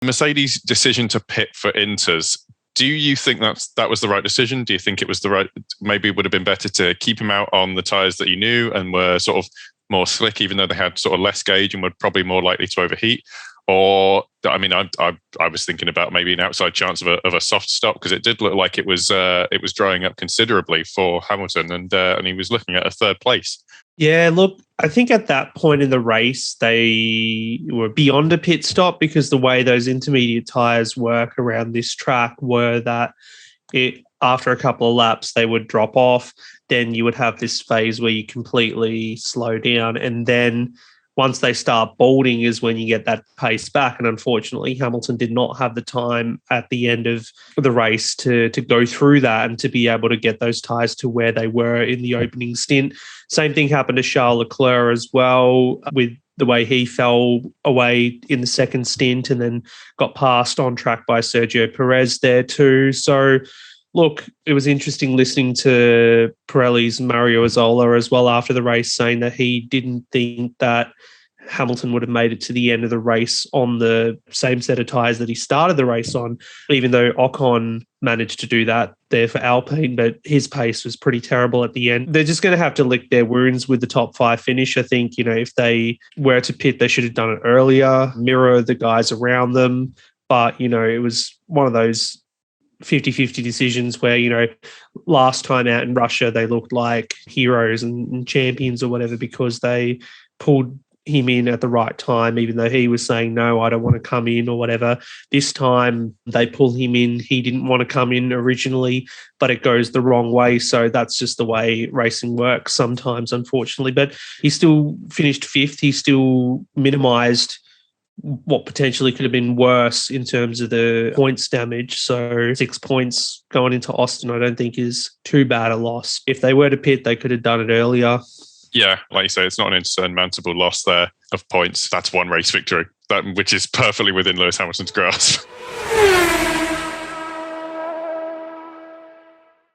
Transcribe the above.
Mercedes' decision to pit for inters, do you think that was the right decision? Do you think it was maybe it would have been better to keep him out on the tyres that you knew and were sort of more slick, even though they had sort of less gauge and were probably more likely to overheat? Or, I mean, I was thinking about maybe an outside chance of a soft stop, because it did look like it was drying up considerably for Hamilton, and he was looking at a third place. Yeah, look, I think at that point in the race, they were beyond a pit stop, because the way those intermediate tyres work around this track were that after a couple of laps, they would drop off. Then you would have this phase where you completely slow down. And then once they start bolting is when you get that pace back. And unfortunately, Hamilton did not have the time at the end of the race to go through that and to be able to get those tyres to where they were in the opening stint. Same thing happened to Charles Leclerc as well, with the way he fell away in the second stint and then got passed on track by Sergio Perez there too. So, look, it was interesting listening to Pirelli's Mario Azzola as well after the race, saying that he didn't think that Hamilton would have made it to the end of the race on the same set of tyres that he started the race on, even though Ocon managed to do that there for Alpine, but his pace was pretty terrible at the end. They're just going to have to lick their wounds with the top 5 finish. I think, if they were to pit, they should have done it earlier, mirror the guys around them. But, it was one of those 50-50 decisions where, last time out in Russia, they looked like heroes and champions or whatever because they pulled him in at the right time, even though he was saying, no, I don't want to come in or whatever. This time they pull him in. He didn't want to come in originally, but it goes the wrong way. So that's just the way racing works sometimes, unfortunately. But he still finished 5th. He still minimised what potentially could have been worse in terms of the points damage. So 6 points going into Austin, I don't think is too bad a loss. If they were to pit, they could have done it earlier. Yeah, like you say, it's not an insurmountable loss there of points. That's one race victory, which is perfectly within Lewis Hamilton's grasp.